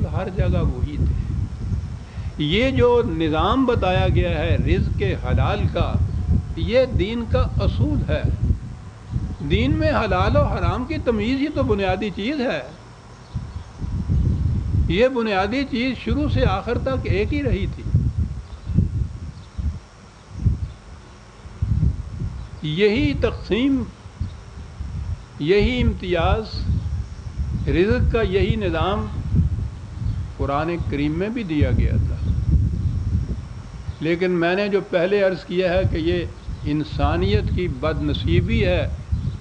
رسول ہر جگہ وہی تھے۔ یہ جو نظام بتایا گیا ہے رزق حلال کا، یہ دین کا اصول ہے۔ دین میں حلال و حرام کی تمیز ہی تو بنیادی چیز ہے۔ یہ بنیادی چیز شروع سے آخر تک ایک ہی رہی تھی۔ یہی تقسیم، یہی امتیاز، رزق کا یہی نظام قرآن کریم میں بھی دیا گیا تھا۔ لیکن میں نے جو پہلے عرض کیا ہے کہ یہ انسانیت کی بد نصیبی ہے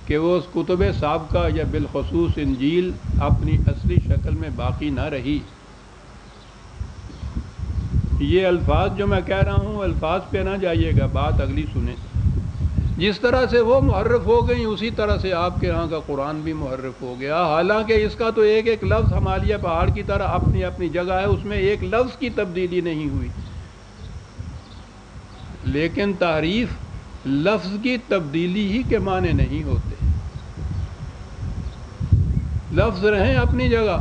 کہ وہ اس کتب سابقہ یا بالخصوص انجیل اپنی اصلی شکل میں باقی نہ رہی۔ یہ الفاظ جو میں کہہ رہا ہوں الفاظ پہ نہ جائیے گا، بات اگلی سنیں۔ جس طرح سے وہ محرف ہو گئیں اسی طرح سے آپ کے ہاں کا قرآن بھی محرف ہو گیا، حالانکہ اس کا تو ایک ایک لفظ ہمالیہ پہاڑ کی طرح اپنی اپنی جگہ ہے، اس میں ایک لفظ کی تبدیلی نہیں ہوئی، لیکن تحریف لفظ کی تبدیلی ہی کے معنی نہیں ہوتے۔ لفظ رہیں اپنی جگہ،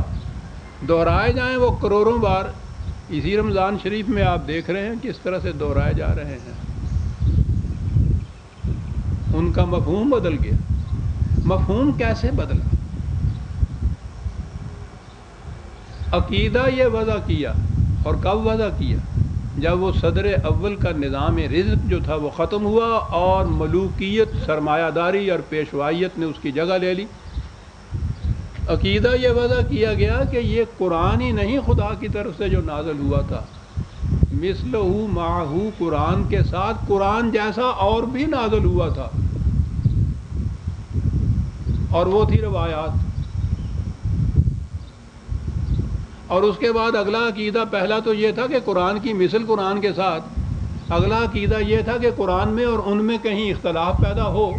دہرائے جائیں وہ کروڑوں بار۔ اسی رمضان شریف میں آپ دیکھ رہے ہیں کس طرح سے دہرائے جا رہے ہیں، ان کا مفہوم بدل گیا۔ مفہوم کیسے بدلا؟ عقیدہ یہ وضع کیا، اور کب وضع کیا؟ جب وہ صدر اول کا نظام رزق جو تھا وہ ختم ہوا اور ملوکیت، سرمایہ داری اور پیشوائیت نے اس کی جگہ لے لی۔ عقیدہ یہ وضع کیا گیا کہ یہ قرآن ہی نہیں خدا کی طرف سے جو نازل ہوا تھا، مثلہ معہ، قرآن کے ساتھ قرآن جیسا اور بھی نازل ہوا تھا، اور وہ تھی روایات۔ اور اس کے بعد اگلا عقیدہ، پہلا تو یہ تھا کہ قرآن کی مثل قرآن کے ساتھ، اگلا عقیدہ یہ تھا کہ قرآن میں اور ان میں کہیں اختلاف پیدا ہو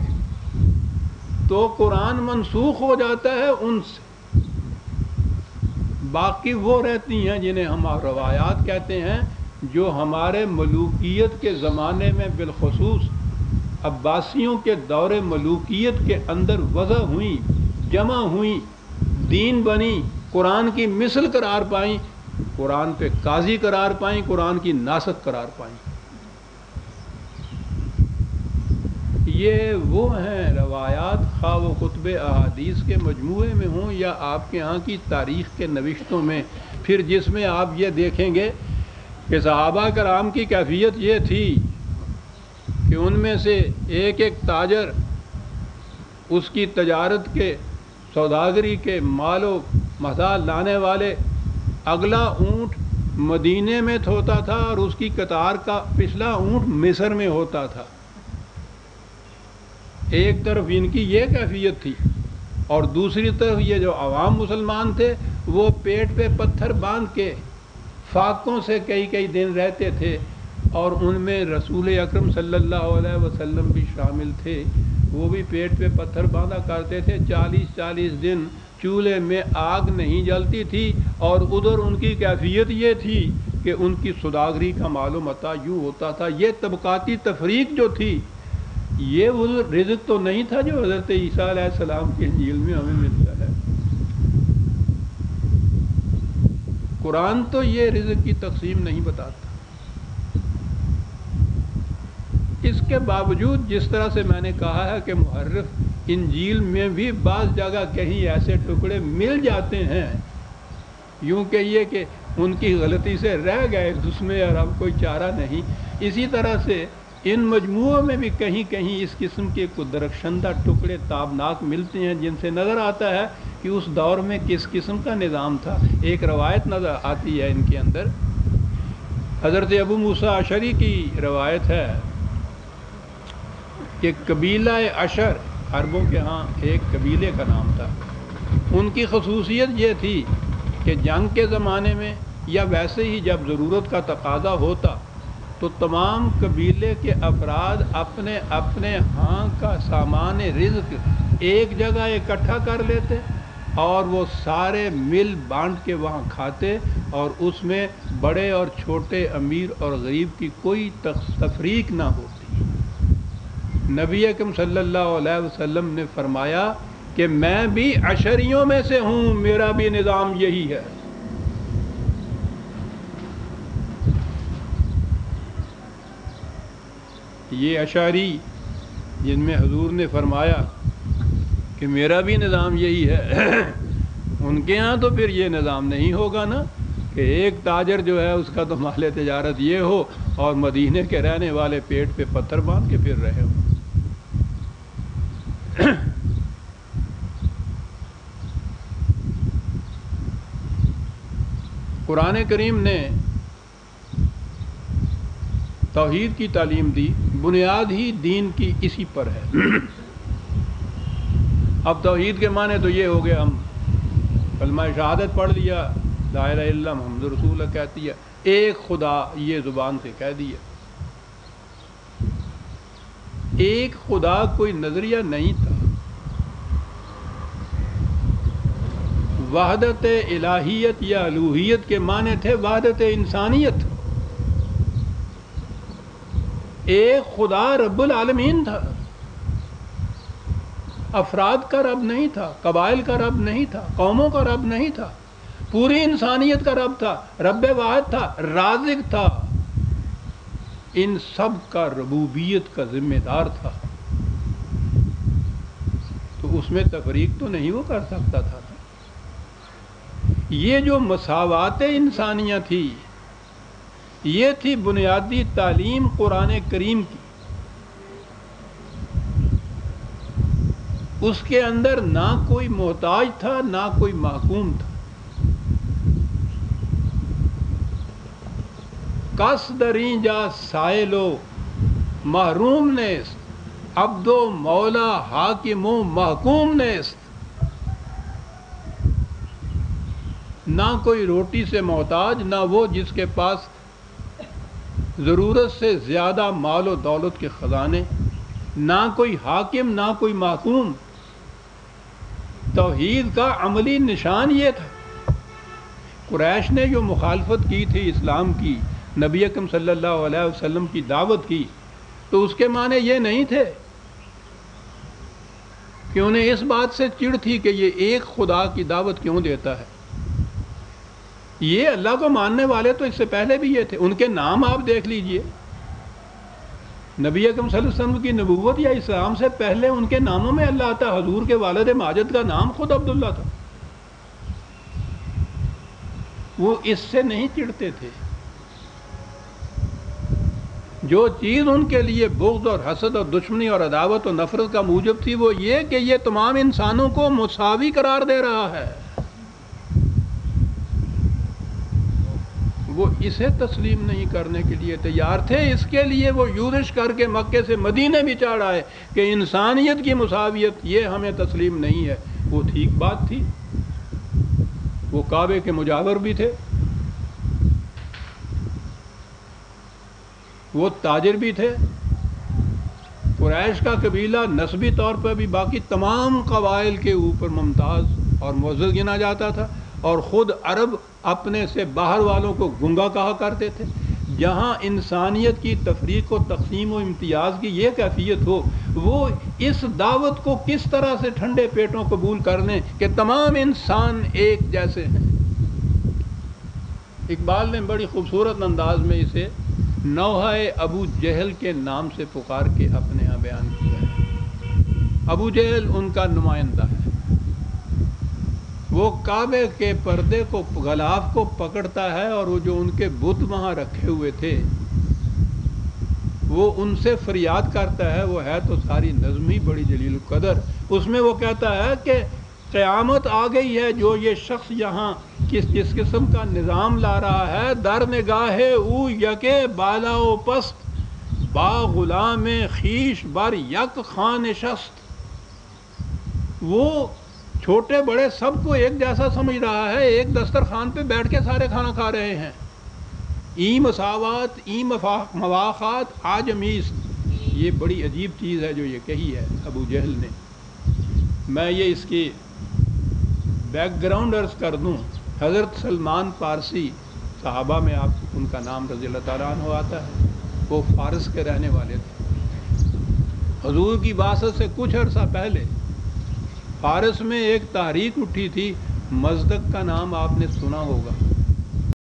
تو قرآن منسوخ ہو جاتا ہے ان سے، باقی وہ رہتی ہیں جنہیں ہم روایات کہتے ہیں، جو ہمارے ملوکیت کے زمانے میں بالخصوص عباسیوں کے دور ملوکیت کے اندر وضع ہوئیں، جمع ہوئیں، دین بنی، قرآن کی مثل قرار پائیں، قرآن پہ قاضی قرار پائیں، قرآن کی ناسخ قرار پائیں۔ یہ وہ ہیں روایات، خواہ وہ خطب احادیث کے مجموعے میں ہوں یا آپ کے ہاں کی تاریخ کے نوشتوں میں، پھر جس میں آپ یہ دیکھیں گے کہ صحابہ کرام کی کیفیت یہ تھی کہ ان میں سے ایک ایک تاجر اس کی تجارت کے، سوداگری کے، مال و متاع لانے والے، اگلا اونٹ مدینے میں ہوتا تھا اور اس کی قطار کا پچھلا اونٹ مصر میں ہوتا تھا۔ ایک طرف ان کی یہ کیفیت تھی، اور دوسری طرف یہ جو عوام مسلمان تھے وہ پیٹ پہ پتھر باندھ کے فاقوں سے کئی کئی دن رہتے تھے، اور ان میں رسول اکرم صلی اللہ علیہ وسلم بھی شامل تھے۔ وہ بھی پیٹ پہ پتھر باندھا کرتے تھے، 40 دن چولہے میں آگ نہیں جلتی تھی، اور ادھر ان کی کیفیت یہ تھی کہ ان کی سوداگری کا مال و متاع یوں ہوتا تھا۔ یہ طبقاتی تفریق جو تھی، یہ وہ رزق تو نہیں تھا جو حضرت عیسیٰ علیہ السلام کی انجیل میں ہمیں ملتا ہے۔ قرآن تو یہ رزق کی تقسیم نہیں بتاتا۔ اس کے باوجود جس طرح سے میں نے کہا ہے کہ محرف انجیل میں بھی بعض جگہ کہیں ایسے ٹکڑے مل جاتے ہیں، یوں کہیے کہ ان کی غلطی سے رہ گئے اس میں اور اب کوئی چارہ نہیں، اسی طرح سے ان مجموعوں میں بھی کہیں کہیں اس قسم کے کچھ درخشندہ ٹکڑے تابناک ملتے ہیں، جن سے نظر آتا ہے کہ اس دور میں کس قسم کا نظام تھا۔ ایک روایت نظر آتی ہے ان کے اندر، حضرت ابو موسیٰ اشعری کی روایت ہے کہ قبیلہ اشر، عربوں کے ہاں ایک قبیلے کا نام تھا، ان کی خصوصیت یہ تھی کہ جنگ کے زمانے میں یا ویسے ہی جب ضرورت کا تقاضا ہوتا تو تمام قبیلے کے افراد اپنے اپنے ہاں کا سامان رزق ایک جگہ اکٹھا کر لیتے، اور وہ سارے مل بانٹ کے وہاں کھاتے، اور اس میں بڑے اور چھوٹے، امیر اور غریب کی کوئی تفریق نہ ہوتی۔ نبی اکرم صلی اللہ علیہ وسلم نے فرمایا کہ میں بھی عشریوں میں سے ہوں، میرا بھی نظام یہی ہے۔ یہ اشعری جن میں حضور نے فرمایا کہ میرا بھی نظام یہی ہے، ان کے ہاں تو پھر یہ نظام نہیں ہوگا نا کہ ایک تاجر جو ہے اس کا تو مال تجارت یہ ہو اور مدینے کے رہنے والے پیٹ پہ پتھر باندھ کے پھر رہے ہوں۔ قرآن کریم نے توحید کی تعلیم دی، بنیاد ہی دین کی اسی پر ہے۔ اب توحید کے معنی تو یہ ہو گیا، ہم کلمہ شہادت پڑھ لیا، لا الہ الا اللہ محمد رسول اللہ کہتی ہے، ایک خدا یہ زبان سے کہہ دیا۔ ایک خدا کوئی نظریہ نہیں تھا، وحدت الہیت یا الوہیت کے معنی تھے وحدت انسانیت۔ ایک خدا رب العالمین تھا، افراد کا رب نہیں تھا، قبائل کا رب نہیں تھا، قوموں کا رب نہیں تھا، پوری انسانیت کا رب تھا، رب واحد تھا، رازق تھا، ان سب کا ربوبیت کا ذمہ دار تھا۔ تو اس میں تفریق تو نہیں وہ کر سکتا تھا۔ یہ جو مساوات انسانیہ تھی، یہ تھی بنیادی تعلیم قرآن کریم کی۔ اس کے اندر نہ کوئی محتاج تھا نہ کوئی محکوم تھا۔ کس دریں جا سائل و محروم نیست، عبد و مولا حاکم و محکوم نیست۔ نہ کوئی روٹی سے محتاج، نہ وہ جس کے پاس ضرورت سے زیادہ مال و دولت کے خزانے، نہ کوئی حاکم نہ کوئی محکوم۔ توحید کا عملی نشان یہ تھا۔ قریش نے جو مخالفت کی تھی اسلام کی، نبی اکرم صلی اللہ علیہ وسلم کی دعوت کی، تو اس کے معنی یہ نہیں تھے کہ انہیں اس بات سے چڑ تھی کہ یہ ایک خدا کی دعوت کیوں دیتا ہے۔ یہ اللہ کو ماننے والے تو اس سے پہلے بھی یہ تھے، ان کے نام آپ دیکھ لیجئے۔ نبی اکرم صلی اللہ علیہ وسلم کی نبوت یا اسلام سے پہلے ان کے ناموں میں اللہ آتا۔ حضور کے والد ماجد کا نام خود عبداللہ تھا۔ وہ اس سے نہیں چڑھتے تھے۔ جو چیز ان کے لیے بغض اور حسد اور دشمنی اور عداوت اور نفرت کا موجب تھی، وہ یہ کہ یہ تمام انسانوں کو مساوی قرار دے رہا ہے، وہ اسے تسلیم نہیں کرنے کے لیے تیار تھے۔ اس کے لیے وہ یورش کر کے مکے سے مدینے بھی چڑھ آئے کہ انسانیت کی مساویت یہ ہمیں تسلیم نہیں ہے۔ وہ ٹھیک بات تھی، وہ کعبے کے مجاور بھی تھے، وہ تاجر بھی تھے، قریش کا قبیلہ نسبی طور پر بھی باقی تمام قبائل کے اوپر ممتاز اور معزز گنا جاتا تھا، اور خود عرب اپنے سے باہر والوں کو گنگا کہا کرتے تھے۔ جہاں انسانیت کی تفریق و تقسیم و امتیاز کی یہ کیفیت ہو، وہ اس دعوت کو کس طرح سے ٹھنڈے پیٹوں قبول کرنے کہ تمام انسان ایک جیسے ہیں۔ اقبال نے بڑی خوبصورت انداز میں اسے نوحہ ابو جہل کے نام سے پکار کے اپنے یہاں بیان کیا ہے۔ ابو جہل ان کا نمائندہ ہے۔ وہ کعبے کے پردے کو، غلاف کو پکڑتا ہے، اور وہ جو ان کے بت وہاں رکھے ہوئے تھے وہ ان سے فریاد کرتا ہے۔ وہ ہے تو ساری نظم ہی بڑی جلیل القدر۔ اس میں وہ کہتا ہے کہ قیامت آ گئی ہے، جو یہ شخص یہاں جس قسم کا نظام لا رہا ہے، در نگاہ او یکے بالا و پست، با غلام خیش بر یک خان نشست۔ وہ چھوٹے بڑے سب کو ایک جیسا سمجھ رہا ہے، ایک دسترخوان پہ بیٹھ کے سارے کھانا کھا رہے ہیں۔ ای مساوات، ای مواخات آجمیست، یہ بڑی عجیب چیز ہے جو یہ کہی ہے ابو جہل نے۔ میں یہ اس کی بیک گراؤنڈ عرض کر دوں۔ حضرت سلمان پارسی صحابہ میں آپ ان کا نام رضی اللہ تعالیٰ عنہ آتا ہے، وہ فارس کے رہنے والے تھے۔ حضور کی بعثت سے کچھ عرصہ پہلے فارس میں ایک تحریک اٹھی تھی، مزدق کا نام آپ نے سنا ہوگا۔